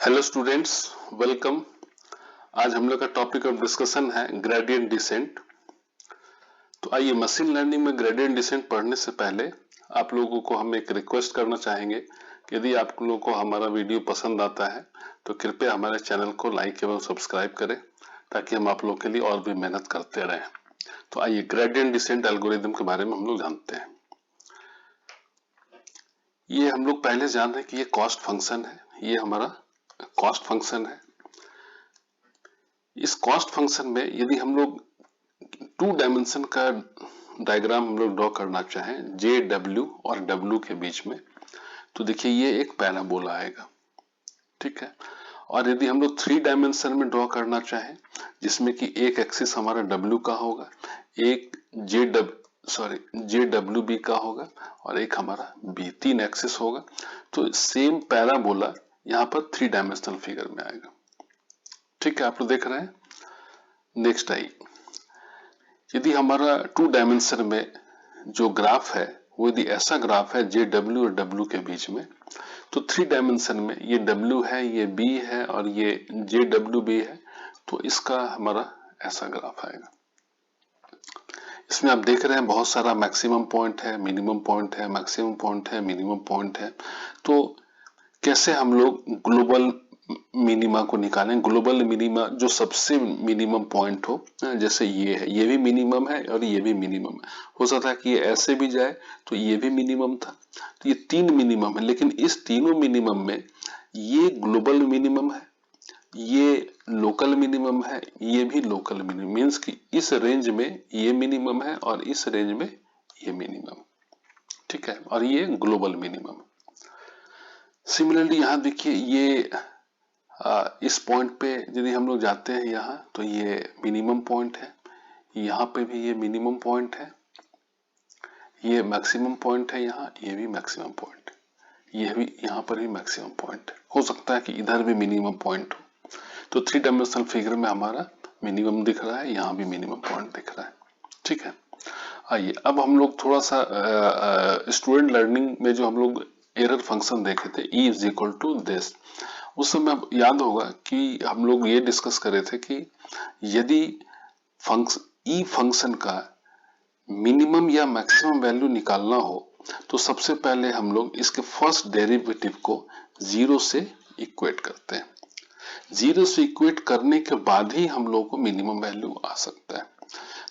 Hello students, welcome. आज हम लोग का टॉपिक ऑफ डिस्कशन है ग्रेडियंट डिसेंट। तो आइए, मशीन लर्निंग में ग्रेडियंट डिसेंट पढ़ने से पहले आप लोगों को हम एक रिक्वेस्ट करना चाहेंगे कि यदि आप लोगों को हमारा वीडियो पसंद आता है तो कृपया हमारे चैनल को लाइक एवं सब्सक्राइब करें ताकि हम आप लोगों के लिए और भी मेहनत करते रहें। तो आइए, ग्रेडियंट डिसेंट एल्गोरिथम के बारे में हम लोग जानते हैं। ये हम लोग पहले जान रहे हैं कि ये कॉस्ट फंक्शन है, ये हमारा कॉस्ट फंक्शन है। इस कॉस्ट फंक्शन में यदि हम लोग 2 डायमेंशन का डायग्राम हम लोग ड्रॉ करना चाहें जे डब्ल्यू और डब्ल्यू के बीच में, तो देखिए ये एक पैराबोला आएगा, ठीक है। और यदि हम लोग 3 डायमेंशन में ड्रॉ करना चाहें जिसमें कि एक एक्सिस हमारा डब्ल्यू का होगा, एक जे डब्ल्यू बी का होगा और एक हमारा बी, 3 एक्सिस होगा, तो सेम पैराबोला यहाँ पर 3 डायमेंशनल फिगर में आएगा, ठीक है। आप लोग देख रहे हैं। नेक्स्ट आई, यदि हमारा 2 डायमेंशन में जो ग्राफ है वो यदि ऐसा ग्राफ है जे डब्ल्यू और डब्ल्यू के बीच में, तो 3 डायमेंशन में ये डब्ल्यू है, ये बी है और ये जे डब्ल्यू बी है, तो इसका हमारा ऐसा ग्राफ आएगा। इसमें आप देख रहे हैं बहुत सारा मैक्सिमम पॉइंट है, मिनिमम पॉइंट है, मैक्सिमम पॉइंट है, मिनिमम पॉइंट है। तो कैसे हम लोग ग्लोबल मिनिमा को निकालें? ग्लोबल मिनिमा जो सबसे मिनिमम पॉइंट हो, जैसे ये है, ये भी मिनिमम है और ये भी मिनिमम है। हो सकता है कि ये ऐसे भी जाए तो ये भी मिनिमम था। तो ये 3 मिनिमम है, लेकिन इस तीनों मिनिमम में ये ग्लोबल मिनिमम है, ये लोकल मिनिमम है, ये भी लोकल मिनिमम, मीन्स कि इस रेंज में ये मिनिमम है और इस रेंज में ये मिनिमम, ठीक है। और ये ग्लोबल मिनिमम। सिमिलरली यहाँ देखिए, ये इस पॉइंट पे यदि हम लोग जाते हैं यहाँ, तो ये मिनिमम पॉइंट है, यहाँ पे भी ये मिनिमम पॉइंट है, ये मैक्सिमम पॉइंट है, यहाँ ये भी मैक्सिमम पॉइंट, ये भी यहाँ पर भी मैक्सिमम पॉइंट। हो सकता है कि इधर भी मिनिमम पॉइंट हो। तो 3 डायमेंशनल फिगर में हमारा मिनिमम दिख रहा है, यहाँ भी मिनिमम पॉइंट दिख रहा है, ठीक है। आइए, अब हम लोग थोड़ा सा स्टूडेंट लर्निंग में जो हम लोग एरर फंक्शन देखे थे, E is equal to this, उस समय याद होगा कि हम लोग ये डिस्कस करे थे कि यदि ई फंक्शन का मिनिमम या मैक्सिमम वैल्यू निकालना हो तो सबसे पहले हम लोग इसके फर्स्ट डेरिवेटिव को 0 से इक्वेट करते हैं। 0 से इक्वेट करने के बाद ही हम लोग को मिनिमम वैल्यू आ सकता है।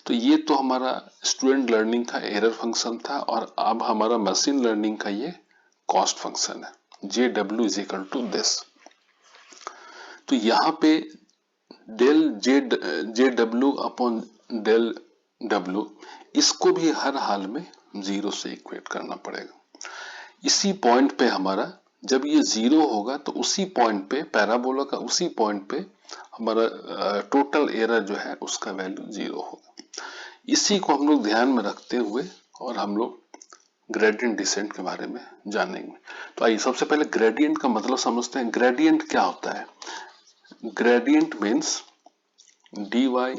तो ये तो हमारा स्टूडेंट लर्निंग का एरर फंक्शन था, और अब हमारा मशीन लर्निंग का ये कॉस्ट फंक्शन है, J W is equal to this. तो यहाँ पे del J W upon del W, इसको भी हर हाल में 0 से इक्वेट करना पड़ेगा। इसी पॉइंट पे हमारा जब ये 0 होगा तो उसी पॉइंट पे पैराबोला का उसी पॉइंट पे हमारा टोटल एरर जो है उसका वैल्यू 0 होगा। इसी को हम लोग ध्यान में रखते हुए और हम लोग ग्रेडियंट डिसेंट के बारे में जानेंगे। तो आइए, सबसे पहले ग्रेडियंट का मतलब समझते हैं। ग्रेडियंट क्या होता है? Gradient means dy by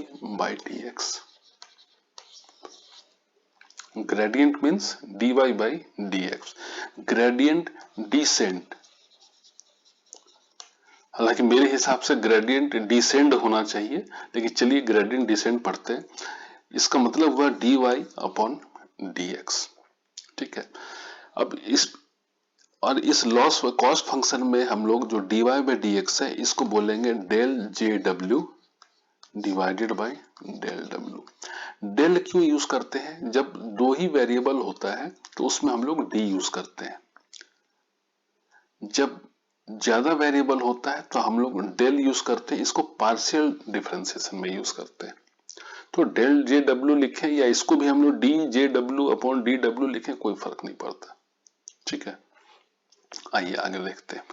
dx। Gradient means dy by dx। Gradient descent, हालांकि मेरे हिसाब से ग्रेडियंट डिसेंड होना चाहिए, लेकिन चलिए ग्रेडियंट डिसेंट पढ़ते हैं। इसका मतलब हुआ dy अपॉन dx, ठीक है। अब इस लॉस कॉस्ट फंक्शन में हम लोग जो dy by dx है इसको बोलेंगे del J W divided by del W. Del क्यों यूज करते हैं? जब 2 ही वेरिएबल होता है तो उसमें हम लोग डी यूज करते हैं। जब ज्यादा वेरिएबल होता है तो हम लोग डेल यूज करते हैं, इसको पार्शियल डिफरेंशिएशन में यूज करते हैं। तो डेल जे डब्ल्यू लिखें या इसको भी हम लोग D J W upon D W लिखें, कोई फर्क नहीं पड़ता, ठीक है। आइए आगे देखते हैं।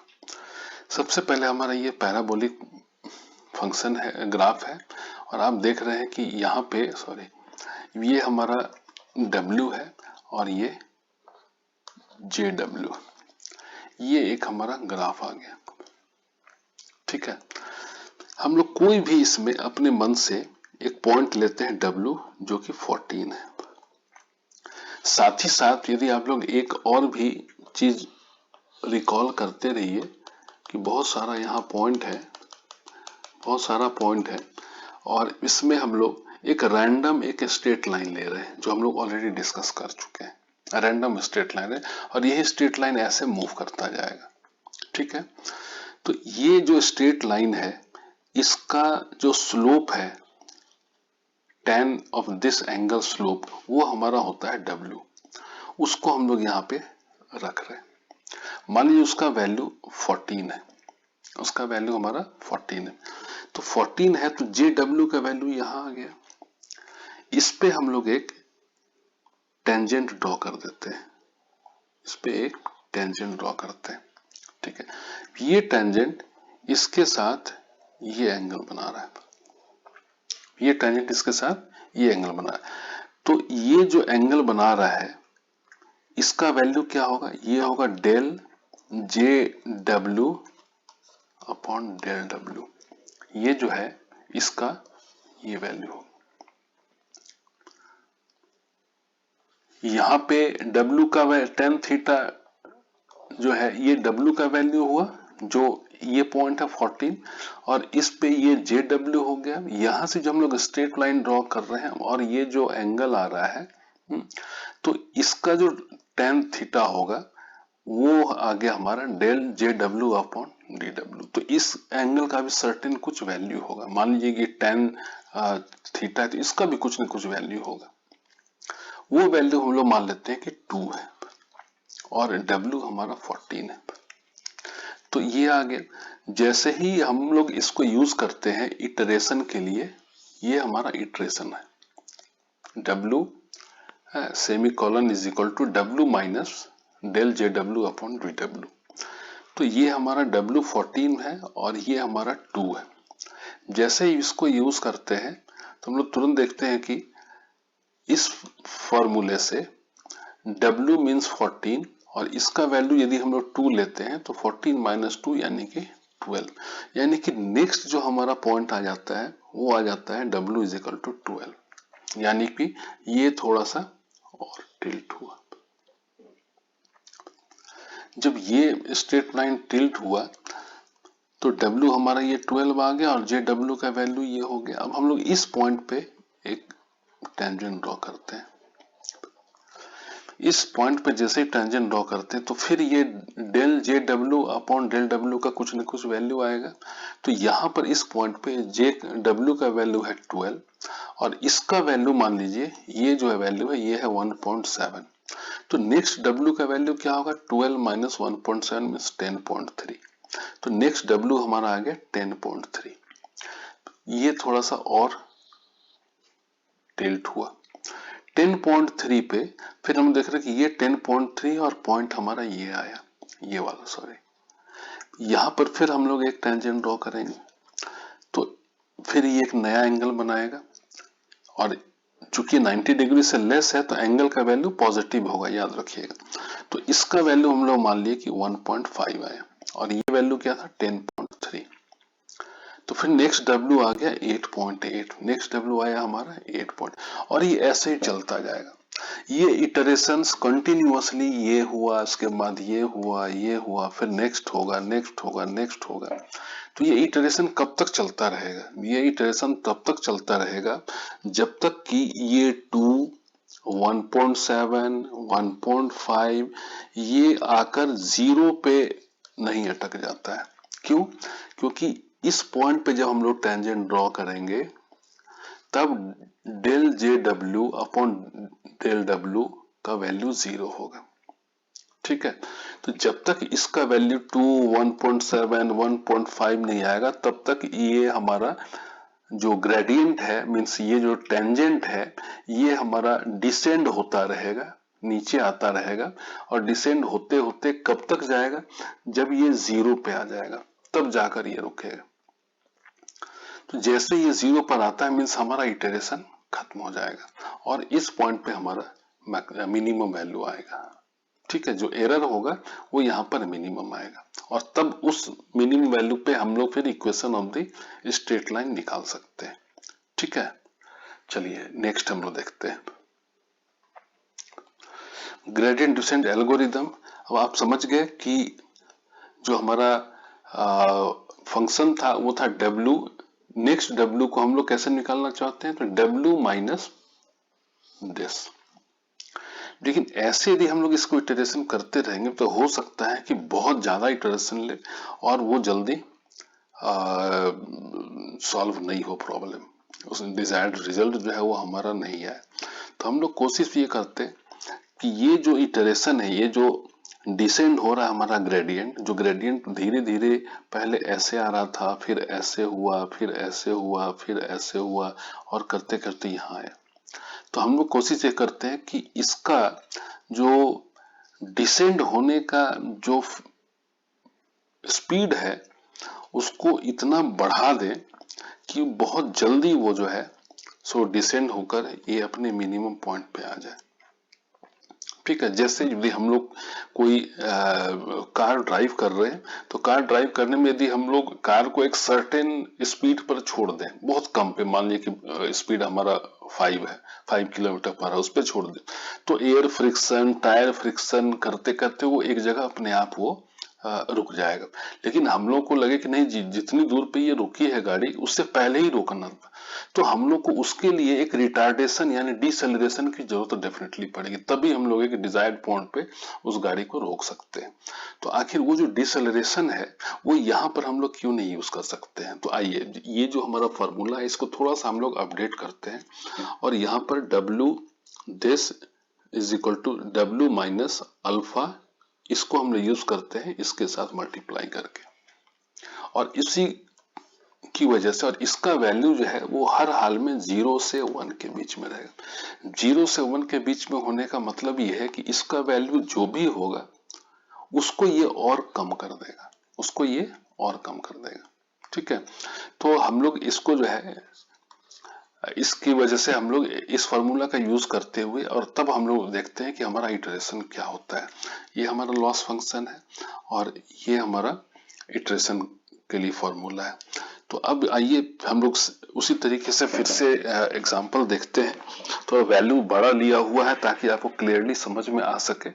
सबसे पहले हमारा ये पैराबोलिक फंक्शन है, ग्राफ है, और आप देख रहे हैं कि यहाँ पे ये हमारा W है और ये JW, ये एक हमारा ग्राफ आ गया, ठीक है। हम लोग कोई भी इसमें अपने मन से एक पॉइंट लेते हैं W, जो कि 14 है। साथ ही साथ यदि आप लोग एक और भी चीज रिकॉल करते रहिए कि बहुत सारा यहाँ पॉइंट है, बहुत सारा पॉइंट है, और इसमें हम लोग एक रैंडम एक स्ट्रेट लाइन ले रहे हैं जो हम लोग ऑलरेडी डिस्कस कर चुके हैं। रैंडम स्ट्रेट लाइन है और यही स्ट्रेट लाइन ऐसे मूव करता जाएगा। ठीक है, तो ये जो स्ट्रेट लाइन है इसका जो स्लोप है tan of this angle slope वो हमारा होता है W। उसको हम लोग यहाँ पे रख रहे हैं। मान लीजिए उसका वैल्यू 14 है, उसका वैल्यू हमारा 14 है, तो 14 है तो JW का वैल्यू यहाँ आ गया। इस पे हम लोग एक टेंजेंट ड्रॉ कर देते हैं, इस पे एक टेंजेंट ड्रॉ करते हैं। ठीक है, ये टेंजेंट इसके साथ ये एंगल बना रहा है, ये टेंजेंट इसके साथ ये एंगल बना रहा है, तो ये जो एंगल बना रहा है इसका वैल्यू क्या होगा, ये होगा del JW upon del W। ये जो है इसका ये वैल्यू होगा। यहाँ पे W का tan थीटा जो है ये W का वैल्यू हुआ, जो ये पॉइंट है 14, और इस पे ये JW हो गया। यहां से जो हम लोग स्ट्रेट लाइन ड्रॉ कर रहे हैं और ये जो एंगल आ रहा है तो इसका जो tan थीटा होगा वो आ गया हमारा डेल JW अपॉन DW। तो इस एंगल का भी सर्टेन कुछ वैल्यू होगा। मान लीजिए कि tan थीटा है तो इसका भी कुछ न कुछ वैल्यू होगा। वो वैल्यू हम लोग मान लेते हैं कि 2 है और W हमारा 14 है। तो ये आ गया। जैसे ही हम लोग इसको यूज करते हैं इटरेशन के लिए, ये हमारा इटरेशन है, W semicolon is equal to W minus del JW upon DW। तो ये हमारा W 14 है और ये हमारा 2 है। जैसे ही इसको यूज करते हैं तो हम लोग तुरंत देखते हैं कि इस फॉर्मूले से W मीन्स 14 और इसका वैल्यू यदि हम लोग 2 लेते हैं तो 14 माइनस 2 यानी कि 12, यानी कि नेक्स्ट जो हमारा पॉइंट आ जाता है वो आ जाता है W इज इक्वल टू 12, यानी कि ये थोड़ा सा और टिल्ट हुआ। जब ये स्ट्रेट लाइन टिल्ट हुआ तो W हमारा ये 12 आ गया और JW का वैल्यू ये हो गया। अब हम लोग इस पॉइंट पे एक टेंजेंट ड्रॉ करते हैं। इस पॉइंट पे जैसे ही टेंजेंट ड्रॉ करते हैं तो फिर ये del JW upon del W का कुछ न कुछ वैल्यू आएगा। तो यहाँ पर इस पॉइंट पे JW का वैल्यू है 12 और इसका वैल्यू मान लीजिए ये जो है वैल्यू है ये है 1.7। तो नेक्स्ट W का वैल्यू क्या होगा, 12 माइनस 1.7 मीन्स 10.3। तो नेक्स्ट W हमारा आ गया 10.3। ये थोड़ा सा और टिल्ट हुआ 10.3 पे। फिर हम देख रहे हैं कि ये 10.3 और पॉइंट हमारा ये आया, ये वाला सॉरी। यहां पर फिर हम लोग एक टेंजेंट ड्रॉ करेंगे तो फिर ये एक नया एंगल बनाएगा और चूंकि 90 डिग्री से लेस है तो एंगल का वैल्यू पॉजिटिव होगा, याद रखिएगा। तो इसका वैल्यू हम लोग मान लिए कि 1.5 आया और ये वैल्यू क्या था 10.3। तो फिर नेक्स्ट W आ गया 8.8, नेक्स्ट W आया हमारा 8 पॉइंट, और ये ऐसे ही चलता जाएगा। ये इटरेशंस कंटिन्यूअसली, ये हुआ उसके बाद ये हुआ, ये हुआ, फिर नेक्स्ट होगा, नेक्स्ट होगा, नेक्स्ट होगा। तो ये इटरेशन कब तक चलता रहेगा, ये इटरेशन तब तक चलता रहेगा जब तक कि ये 2 1.7 1.5 ये आकर 0 पे नहीं अटक जाता है। क्यों, क्योंकि इस पॉइंट पे जब हम लोग टेंजेंट ड्रॉ करेंगे तब del JW upon del W का वैल्यू 0 होगा। ठीक है, तो जब तक इसका वैल्यू 2 1.7 1.5 नहीं आएगा तब तक ये हमारा जो ग्रेडियंट है मीन्स ये जो टेंजेंट है ये हमारा डिसेंड होता रहेगा, नीचे आता रहेगा, और डिसेंड होते होते कब तक जाएगा, जब ये 0 पे आ जाएगा तब जाकर ये रुकेगा। तो जैसे ये 0 पर आता है मीन्स हमारा इटरेशन खत्म हो जाएगा और इस पॉइंट पे हमारा मिनिमम वैल्यू आएगा। ठीक है, जो एरर होगा वो यहाँ पर मिनिमम आएगा और तब उस मिनिमम वैल्यू पे हम लोग फिर equation of the straight line निकाल सकते हैं। ठीक है, चलिए नेक्स्ट हम लोग देखते हैं ग्रेडियंट डिसेंट एल्गोरिदम। अब आप समझ गए कि जो हमारा फंक्शन था वो था W। नेक्स्ट W को हम लोग कैसे निकालना चाहते हैं, तो W माइनस दिस। लेकिन ऐसे यदि हम लोग इसको इटरेशन करते रहेंगे तो हो सकता है कि बहुत ज्यादा इटरेशन ले और वो जल्दी सॉल्व नहीं हो प्रॉब्लम, उस डिजायर्ड रिजल्ट जो है वो हमारा नहीं आए। तो हम लोग कोशिश ये करते हैं कि ये जो इटरेशन है, ये जो डिसेंड हो रहा है हमारा ग्रेडियंट, जो ग्रेडियंट धीरे धीरे पहले ऐसे आ रहा था, फिर ऐसे हुआ, फिर ऐसे हुआ, फिर ऐसे हुआ और करते करते यहाँ आया। तो हम लोग कोशिश ये करते हैं कि इसका जो डिसेंड होने का जो स्पीड है उसको इतना बढ़ा दें कि बहुत जल्दी वो जो है सो डिसेंड होकर ये अपने मिनिमम पॉइंट पे आ जाए। ठीक है, जैसे यदि हम लोग कोई कार ड्राइव कर रहे हैं तो कार ड्राइव करने में यदि हम लोग कार को एक सर्टेन स्पीड पर छोड़ दें, बहुत कम पे, मान लीजिए कि स्पीड हमारा 5 है, 5 किलोमीटर पर उस पर छोड़ दें, तो एयर फ्रिक्शन, टायर फ्रिक्शन करते करते वो एक जगह अपने आप वो रुक जाएगा। लेकिन हम लोग को लगे कि नहीं जितनी दूर पे ये रुकी है गाड़ी उससे पहले ही रोकना था, तो हम लोग को उसके लिए एक रिटार्डेशन यानी डिसेलरेशन की जरूरत डेफिनेटली पड़ेगी, तभी हम लोग एक डिजायर्ड पॉइंट पे उस गाड़ी को रोक सकते हैं। तो आखिर वो जो डिसेलरेशन है वो यहाँ पर हम लोग क्यों नहीं यूज कर सकते हैं। तो आइए ये जो हमारा फॉर्मूला है इसको थोड़ा सा हम लोग अपडेट करते हैं और यहाँ पर W this is equal to W minus alpha, इसको हम लोग यूज करते हैं इसके साथ मल्टीप्लाई करके, और इसी की वजह से, और इसका वैल्यू जो है वो हर हाल में 0 से 1 के बीच में रहेगा। 0 से 1 के बीच में होने का मतलब ये है कि इसका वैल्यू जो भी होगा उसको ये और कम कर देगा, उसको ये और कम कर देगा। ठीक है, तो हम लोग इसको जो है इसकी वजह से हम लोग इस फॉर्मूला का यूज करते हुए और तब हम लोग देखते हैं कि हमारा इटरेशन क्या होता है। ये हमारा लॉस फंक्शन है और ये हमारा इटरेशन के लिए फॉर्मूला है। तो अब आइए हम लोग उसी तरीके से फिर से एग्जांपल देखते हैं। तो वैल्यू बड़ा लिया हुआ है ताकि आपको क्लियरली समझ में आ सके।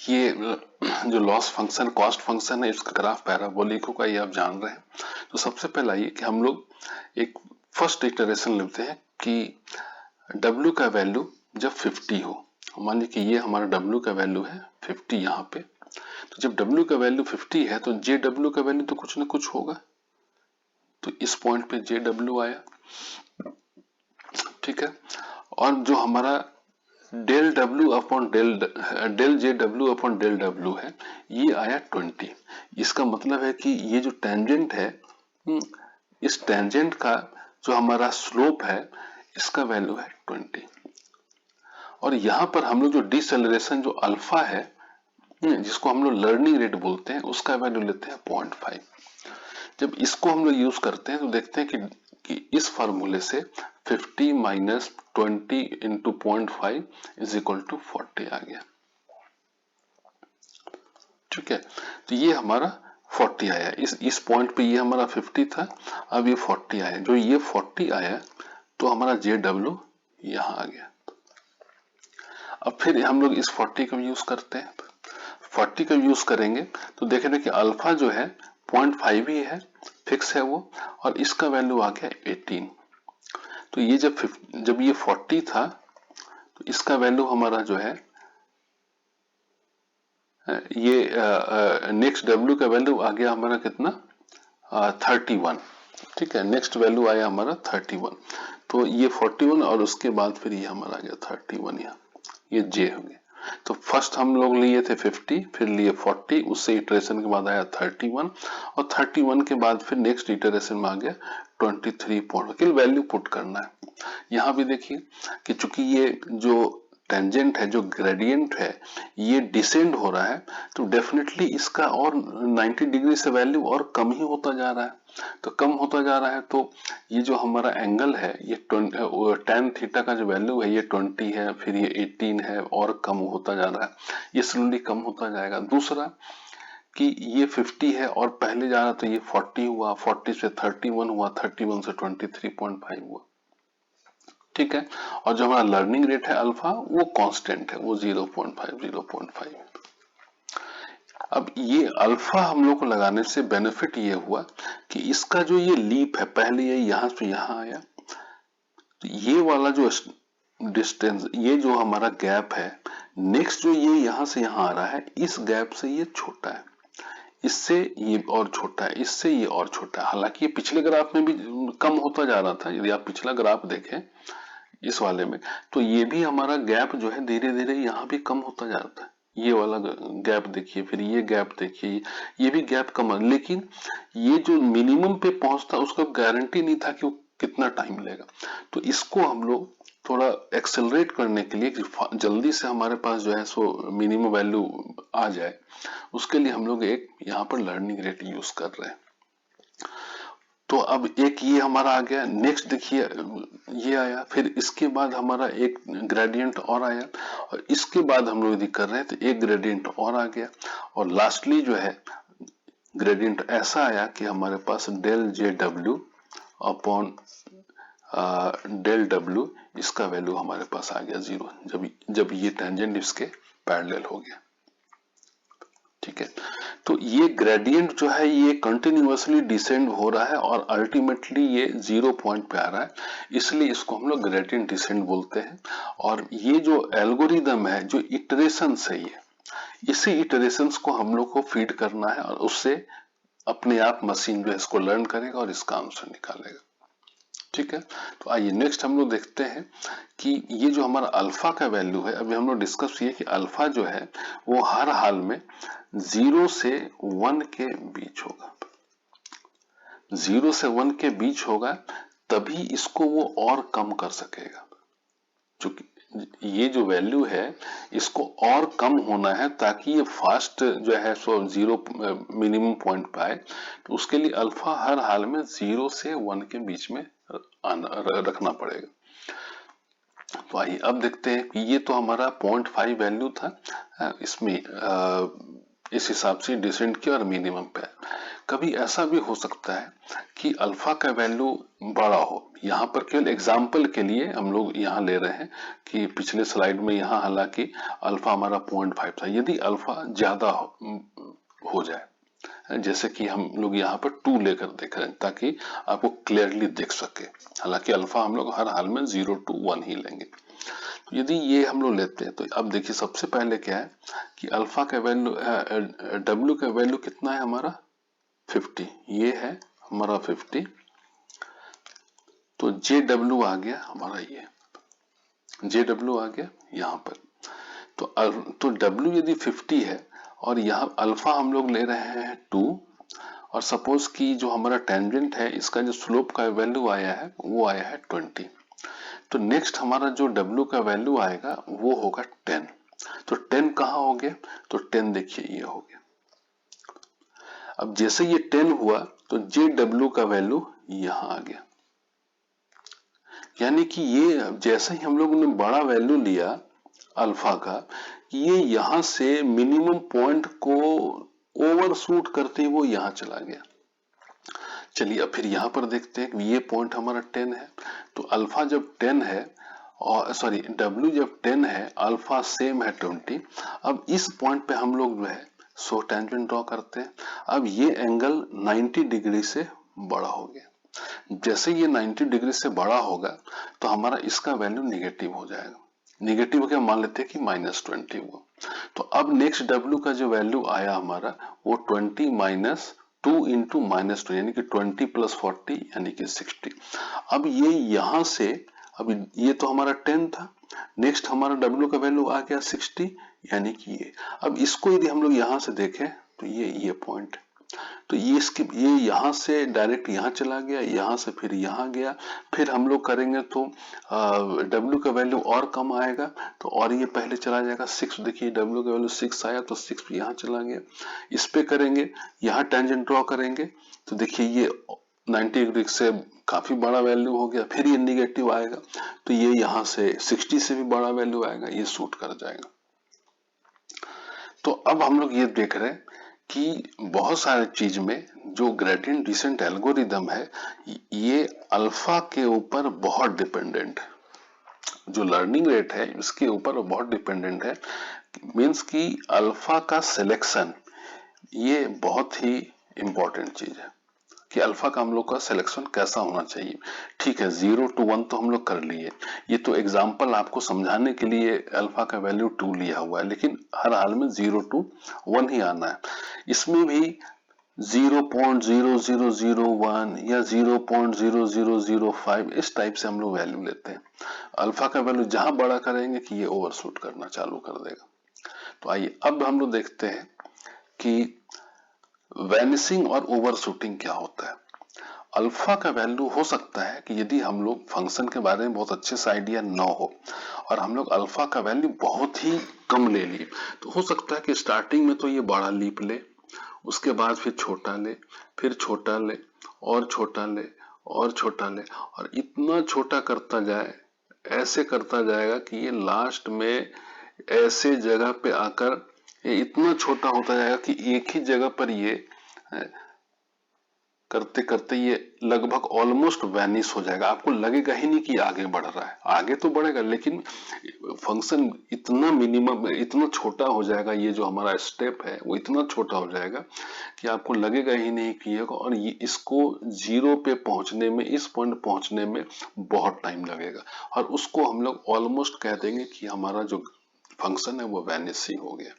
ये जो लॉस फंक्शन, कॉस्ट फंक्शन है, इसका ग्राफ पैराबोलिक होगा, ये आप जान रहे हैं। तो सबसे पहला ये कि हम लोग एक फर्स्ट इटरेशन लेते हैं कि W का वैल्यू जब 50 हो, मान लीजिए कि ये हमारा W का वैल्यू है 50 यहाँ पे, तो जब W का वैल्यू 50 है तो JW का वैल्यू तो कुछ ना कुछ होगा, तो इस पॉइंट पे JW आया। ठीक है, और जो हमारा del W upon del JW upon del W है ये आया 20। इसका मतलब है कि ये जो टेंजेंट है, इस टेंजेंट का जो हमारा स्लोप है इसका वैल्यू है 20। और यहाँ पर हम लोग जो डिसेलरेशन जो अल्फा है, जिसको हम लोग लर्निंग रेट बोलते हैं, उसका वैल्यू लेते हैं 0.5। जब इसको हम लोग यूज करते हैं तो देखते हैं कि इस फार्मूले से 50 minus 20 into 0.5 is equal to 40 आ गया। ठीक है, तो ये हमारा 40 आया, इस पॉइंट पे ये हमारा 50 था, अब ये 40 आया। जो ये 40 आया तो हमारा JW यहाँ आ गया। अब फिर हम लोग इस 40 को यूज करते हैं, 40 का यूज करेंगे तो देखेंगे कि अल्फा जो है 0.5 ही है, फिक्स है वो, और इसका वैल्यू आ गया 18। तो ये जब ये 40 था तो इसका वैल्यू हमारा जो है ये नेक्स्ट W का वैल्यू आ गया हमारा कितना 31। ठीक है, नेक्स्ट वैल्यू आया हमारा 31, तो ये 41 और उसके बाद फिर ये हमारा आ गया 31, यहाँ ये J हो गया। तो फर्स्ट हम लोग लिए थे 50, फिर लिए 40, उससे इटरेशन के बाद आया 31 और 31 के बाद फिर नेक्स्ट इटरेशन में आ गया 23 पॉइंट। केवल वैल्यू पुट करना है। यहाँ भी देखिए कि चूंकि ये जो टेंजेंट है, जो ग्रेडियंट है, ये डिसेंड हो रहा है तो डेफिनेटली इसका और 90 डिग्री से वैल्यू और कम ही होता जा रहा है। तो कम होता जा रहा है तो ये जो हमारा एंगल है ये tan थीटा का जो वैल्यू है ये 20 है, फिर ये 18 है और कम होता जा रहा है, ये स्लोली कम होता जाएगा। दूसरा कि ये 50 है और पहले जा रहा तो ये 40 हुआ, 40 से 31 हुआ, 31 से 23.5 हुआ। ठीक है, और जो हमारा लर्निंग रेट है अल्फा वो कांस्टेंट है, वो 0.5 0.5। अब ये अल्फा हम लोग को लगाने से बेनिफिट ये हुआ कि इसका जो ये लीप है, पहले ये यहां से यहां आया, तो ये वाला जो डिस्टेंस, ये जो हमारा गैप है, नेक्स्ट जो ये यहां से यहां आ रहा है, इस गैप से ये छोटा है, इससे ये और छोटा है, इससे ये और छोटा है। हालांकि ये पिछले ग्राफ में भी कम होता जा रहा था, यदि आप पिछला ग्राफ देखें इस वाले में, तो ये भी हमारा गैप जो है धीरे धीरे यहाँ भी कम होता जा रहा है। ये वाला गैप देखिए, फिर ये गैप देखिए, ये भी गैप कम, लेकिन ये जो मिनिमम पे पहुंचता उसका गारंटी नहीं था कि वो कितना टाइम लेगा। तो इसको हम लोग थोड़ा एक्सेलरेट करने के लिए कि जल्दी से हमारे पास जो है सो मिनिमम वैल्यू आ जाए, उसके लिए हम लोग एक यहाँ पर लर्निंग रेट यूज कर रहे हैं। तो अब एक ये हमारा आ गया, नेक्स्ट देखिए ये आया, फिर इसके बाद हमारा एक ग्रेडियंट और आया, और इसके बाद हम लोग यदि कर रहे हैं तो एक ग्रेडियंट और आ गया, और लास्टली जो है ग्रेडियंट ऐसा आया कि हमारे पास del J W upon del W, इसका वैल्यू हमारे पास आ गया 0, जब ये टेंजेंट इसके पैरेलल हो गया। ठीक है, तो ये ग्रेडियंट जो है ये कंटिन्यूअसली डिसेंड हो रहा है और अल्टीमेटली ये 0 पॉइंट पे आ रहा है, इसलिए इसको हम लोग ग्रेडियंट डिसेंड बोलते हैं। और ये जो एल्गोरिदम है, जो इटरेशन है, ये इसी इटरेशंस को हम लोग को फीड करना है, और उससे अपने आप मशीन जो है इसको लर्न करेगा और इसका आंसर निकालेगा। ठीक है, तो आइए नेक्स्ट हम लोग देखते हैं कि ये जो हमारा अल्फा का वैल्यू है, अभी हम लोग डिस्कस किए कि अल्फा जो है वो हर हाल में 0 से 1 के बीच होगा, 0 से 1 के बीच होगा, तभी इसको वो और कम कर सकेगा। चूंकि ये जो वैल्यू है इसको और कम होना है ताकि ये फास्ट जो है सो 0 मिनिमम पॉइंट पे आए, तो उसके लिए अल्फा हर हाल में 0 से 1 के बीच में रखना पड़ेगा। तो आइए अब देखते हैं कि ये तो हमारा 0.5 वैल्यू था, इसमें इस हिसाब से डिसेंट किया और मिनिमम पे। कभी ऐसा भी हो सकता है कि अल्फा का वैल्यू बड़ा हो, यहाँ पर केवल एग्जाम्पल के लिए हम लोग यहाँ ले रहे हैं कि पिछले स्लाइड में यहाँ हालांकि अल्फा हमारा 0.5 था, यदि अल्फा ज्यादा हो जाए, जैसे कि हम लोग यहाँ पर 2 लेकर देख रहे हैं ताकि आपको क्लियरली देख सके, हालांकि अल्फा हम लोग हर हाल में 0 to 1 ही लेंगे। तो यदि ये हम लोग लेते हैं तो अब देखिए सबसे पहले क्या है कि अल्फा का वैल्यू, डब्ल्यू का वैल्यू कितना है हमारा 50, ये है हमारा 50, तो जे डब्ल्यू आ गया हमारा, ये जे डब्ल्यू आ गया यहाँ पर। तो डब्ल्यू यदि 50 है और यहाँ अल्फा हम लोग ले रहे हैं 2, और सपोज कि जो हमारा टेंजेंट है इसका जो स्लोप का वैल्यू आया है वो आया है 20, तो नेक्स्ट हमारा जो डब्ल्यू का वैल्यू आएगा वो होगा 10। तो 10 कहाँ हो गया, तो 10 देखिए ये हो गया। अब जैसे ये 10 हुआ तो जे डब्ल्यू का वैल्यू यहां आ गया, यानी कि ये जैसे ही हम लोगों ने बड़ा वैल्यू लिया अल्फा का, ये यहां से मिनिमम पॉइंट को ओवरशूट करते वो यहां चला गया। चलिए अब फिर यहाँ पर देखते हैं ये पॉइंट हमारा 10 है, तो अल्फा जब 10 है और सॉरी डब्ल्यू जब 10 है, अल्फा सेम है 20। अब इस पॉइंट पे हम लोग जो है सो टेंजेंट ड्रॉ करते हैं। अब ये एंगल 90 डिग्री से बड़ा हो गया, जैसे ये 90 डिग्री से बड़ा होगा तो हमारा इसका वैल्यू निगेटिव हो जाएगा, निगेटिव क्या मान लेते हैं कि -20 हुआ। तो अब नेक्स्ट डब्ल्यू का जो वैल्यू आया हमारा वो 20 माइनस 2 इंटू -2, यानी कि 20 प्लस 40 यानी कि 60। अब ये यहां से, अब ये तो हमारा 10 था, नेक्स्ट हमारा डब्ल्यू का वैल्यू आ गया 60, यानी कि ये। अब इसको यदि हम लोग यहां से देखें तो ये पॉइंट, तो ये यहां से डायरेक्ट यहां चला गया, यहां से फिर यहां गया, फिर हम लोग करेंगे तो डब्ल्यू का वैल्यू और कम आएगा, तो और ये पहले चला जाएगा 6, देखिए डब्ल्यू का वैल्यू 6 आया तो 6 यहां चला गया। इस पे करेंगे, यहाँ टेंजेंट ड्रॉ करेंगे तो देखिए ये 90 डिग्री से काफी बड़ा वैल्यू हो गया, फिर ये निगेटिव आएगा तो ये यहाँ से 60 से भी बड़ा वैल्यू आएगा, ये सूट कर जाएगा। तो अब हम लोग ये देख रहे हैं कि बहुत सारे चीज में जो ग्रेडियंट डिसेंट एल्गोरिदम है ये अल्फा के ऊपर बहुत डिपेंडेंट, जो लर्निंग रेट है इसके ऊपर बहुत डिपेंडेंट है। मींस कि अल्फा का सिलेक्शन ये बहुत ही इंपॉर्टेंट चीज है कि अल्फा का हम लोग का सिलेक्शन कैसा होना चाहिए। ठीक है, 0 to 1 तो हम लोग कर लिए, ये तो एग्जाम्पल आपको समझाने के लिए अल्फा का वैल्यू 2 लिया हुआ है, लेकिन हर हाल में 0 to 1 ही आना है। इसमें भी 0.0001 या 0.0005 इस टाइप से हम लोग वैल्यू लेते हैं। अल्फा का वैल्यू जहां बड़ा करेंगे कि ये ओवरशूट करना चालू कर देगा। तो आइए अब हम लोग देखते हैं कि वैनिसिंग और ओवरशूटिंग क्या होता है। अल्फा का वैल्यू हो सकता है कि यदि हम लोग फंक्शन के बारे में बहुत अच्छे से आइडिया न हो और हम लोग अल्फा का वैल्यू बहुत ही कम ले लिए, तो हो सकता है कि स्टार्टिंग में तो ये बड़ा लीप ले, उसके बाद फिर छोटा ले, फिर छोटा ले और छोटा ले और छोटा ले, और इतना छोटा करता जाए, ऐसे करता जाएगा कि ये लास्ट में ऐसे जगह पे आकर ये इतना छोटा होता जाएगा कि एक ही जगह पर ये करते करते ये लगभग ऑलमोस्ट वैनिश हो जाएगा। आपको लगेगा ही नहीं कि आगे बढ़ रहा है, आगे तो बढ़ेगा लेकिन फंक्शन इतना मिनिमम, इतना छोटा हो जाएगा, ये जो हमारा स्टेप है वो इतना छोटा हो जाएगा कि आपको लगेगा ही नहीं कि ये, और ये इसको 0 पे पहुंचने में, इस पॉइंट पहुंचने में बहुत टाइम लगेगा, और उसको हम लोग ऑलमोस्ट कह देंगे कि हमारा जो फंक्शन है वो वैनिश ही हो गया।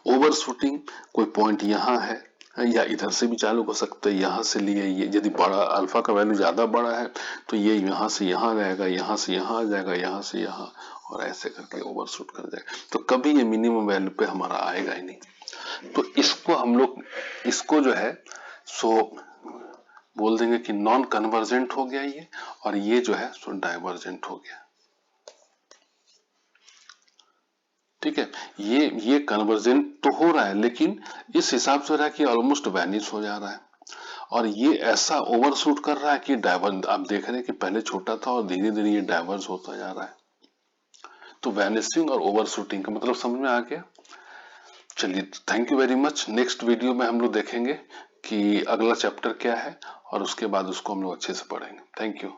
ओवरशूटिंग कोई पॉइंट यहाँ है या इधर से भी चालू हो सकता है, यहाँ से लिए ये, यदि बड़ा अल्फा का वैल्यू ज्यादा बड़ा है तो ये यहाँ से यहाँ रहेगा, यहाँ से यहाँ आ जाएगा, यहाँ से यहाँ, और ऐसे करके ओवरशूट कर जाएगा। तो कभी ये मिनिमम वैल्यू पे हमारा आएगा ही नहीं। तो इसको हम लोग, इसको जो है सो बोल देंगे कि नॉन कन्वर्जेंट हो गया ये, और ये जो है सो डाइवर्जेंट हो गया। ठीक है, ये कन्वर्जेंट तो हो रहा है लेकिन इस हिसाब से हो रहा है कि ऑलमोस्ट वैनिश हो जा रहा है, और ये ऐसा ओवरशूट कर रहा है कि डाइवर्ज, आप देख रहे हैं कि पहले छोटा था और धीरे धीरे ये डाइवर्ज होता जा रहा है। तो वैनिशिंग और ओवरशूटिंग का मतलब समझ में आ गया। चलिए, thank you very much. Next video में हम लोग देखेंगे कि अगला चैप्टर क्या है और उसके बाद उसको हम लोग अच्छे से पढ़ेंगे। Thank you.